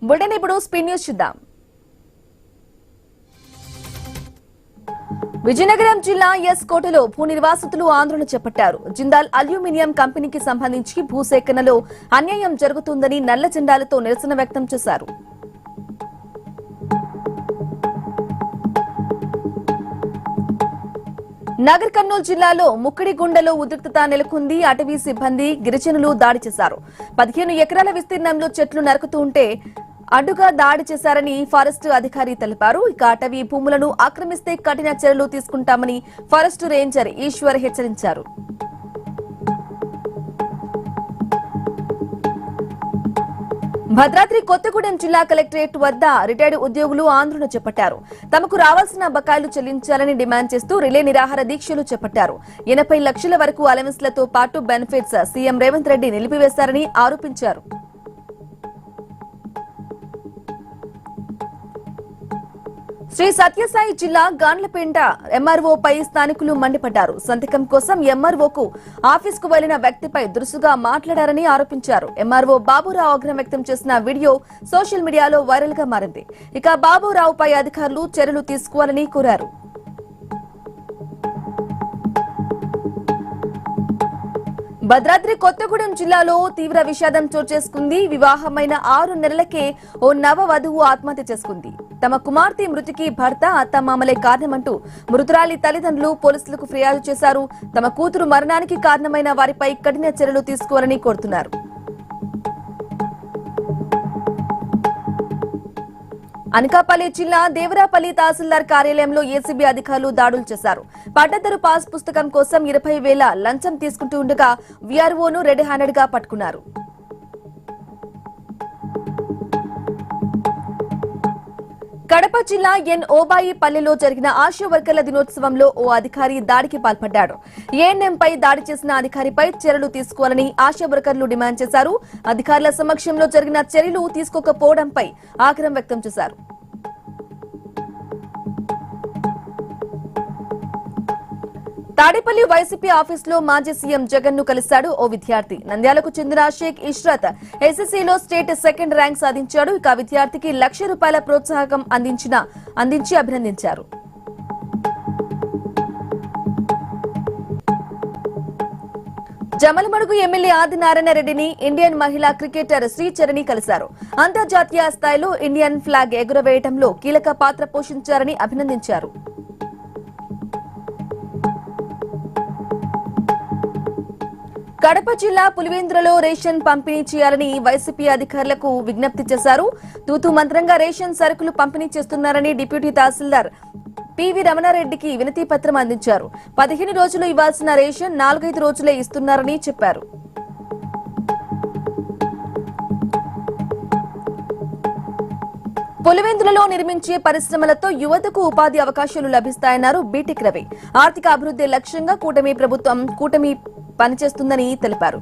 Bulletin ఇప్పుడు speed news చూద్దాం. విజయనగరం జిల్లా ఎస్ కోటలో భూ నిర్వాసితులు ఆందోళన చేపట్టారు. జిందాల్ అల్యూమినియం కంపెనీకి సంబంధించి భూసేకరణలో అన్యాయం జరుగుతుందని నల్ల జెండాలతో నిరసన వ్యక్తం చేశారు. నగర్ కర్నూలు జిల్లాలో ముక్కిడిగుండలో ఉద్రిక్తత నెలకొంది. అటవీ సిబ్బంది గిరిజనులు దాడి చేశారు. 15 ఎకరాల విస్తీర్ణంలో చెట్లు నరుకుతూ ఉంటే అడ్డుగా దాడి చేశారని ఫారెస్ట్ అధికారి తెలిపారు. ఇక అటవీ భూములను ఆక్రమిస్తే కఠిన చర్యలు తీసుకుంటామని ఫారెస్ట్ రేంజర్ ఈశ్వర్ హెచ్చరించారు. భద్రాద్రి కొత్తగూడెం జిల్లా కలెక్టరేట్ వద్ద రిటైర్డ్ ఉద్యోగులు ఆందోళన చేపట్టారు. తమకు రావాల్సిన బకాయిలు చెల్లించాలని డిమాండ్ చేస్తూ రిలే నిరాహార దీక్షలు చేపట్టారు. 80 లక్షల వరకు అలవెన్స్లతో పాటు బెనిఫిట్స్ సీఎం రేవంత్ రెడ్డి నిలిపివేశారని ఆరోపించారు. శ్రీ సత్యసాయి జిల్లా గాండ్లపేంట ఎంఆర్ఓపై స్థానికులు మండిపడ్డారు. సంతకం కోసం ఎంఆర్ఓకు ఆఫీసుకు వెళ్లిన వ్యక్తిపై దురుసుగా మాట్లాడారని ఆరోపించారు. ఎంఆర్ఓ బాబురావు ఆగ్రహం వ్యక్తం చేసిన వీడియో సోషల్ మీడియాలో వైరల్ గా మారింది. ఇక బాబురావుపై అధికారులు చర్యలు తీసుకోవాలని కోరారు. భద్రాద్రి కొత్తగూడెం జిల్లాలో తీవ్ర విషాదం చోటు చేసుకుంది. వివాహమైన 6 నెలలకే ఓ నవ వధువు ఆత్మహత్య చేసుకుంది. తమ కుమార్తె మృతికి భర్త అత్తమామలే కారణమంటూ మృతురాలి తల్లిదండ్రులు పోలీసులకు ఫిర్యాదు చేశారు. తమ కూతురు మరణానికి కారణమైన వారిపై కఠిన చర్యలు తీసుకోవాలని కోరుతున్నారు. అనకాపల్లి జిల్లా దేవరాపల్లి తహసీల్దార్ కార్యాలయంలో ఏసీబీ అధికారులు దాడులు చేశారు. పట్టదారు పాస్ పుస్తకం కోసం 20,000 లంచం తీసుకుంటూ ఉండగా వీఆర్ఓను రెడ్ హ్యాండెడ్ గా పట్టుకున్నారు. కడప జిల్లా ఎన్ ఓబాయి పల్లెలో జరిగిన ఆశా వర్కర్ల దినోత్సవంలో ఓ అధికారి దాడికి పాల్పడ్డాడు. ఏఎన్ఎంపై దాడి చేసిన అధికారిపై చర్యలు తీసుకోవాలని ఆశా వర్కర్లు డిమాండ్ చేశారు. అధికారుల సమక్షంలో జరిగిన చర్యలు తీసుకోకపోవడంపై ఆగ్రహం వ్యక్తం చేశారు. తాడేపల్లి వైసీపీ ఆఫీసులో మాజీ సీఎం జగన్ ను కలిశాడు ఓ విద్యార్థి. నంద్యాలకు చెందిన షేక్ ఇష్రత్ ఎస్ఎస్సీలో స్టేట్ సెకండ్ ర్యాంక్ సాధించాడు. ఇక విద్యార్థికి ₹1,00,000 ప్రోత్సాహకం అందించి అభినందించారు. జమలమడుగు ఎమ్మెల్యే ఆదినారాయణ రెడ్డిని ఇండియన్ మహిళా క్రికెటర్ శ్రీచరణి కలిశారు. అంతర్జాతీయ స్థాయిలో ఇండియన్ ఫ్లాగ్ ఎగురవేయడంలో కీలక పాత్ర పోషించారని అభినందించారు. కడప జిల్లా పులివెందులలో రేషన్ పంపిణీ చేయాలని వైసీపీ అధికారులకు విజ్ఞప్తి చేశారు. తూతూ మంత్రంగా రేషన్ సరుకులు పంపిణీ చేస్తున్నారని డిప్యూటీ తహసీల్దార్ పివి రమణారెడ్డికి వినతి పత్రం అందించారు. 15 రోజులు ఇవ్వాల్సిన రేషన్ 4-5 రోజులే ఇస్తున్నారని చెప్పారు. పులివెందులలో నిర్మించే పరిశ్రమలతో యువతకు ఉపాధి అవకాశాలు లభిస్తాయన్నారు బీటెక్ రవి. ఆర్థిక అభివృద్ధి లక్ష్యంగా కూటమి ప్రభుత్వం పనిచేస్తుందని తెలిపారు.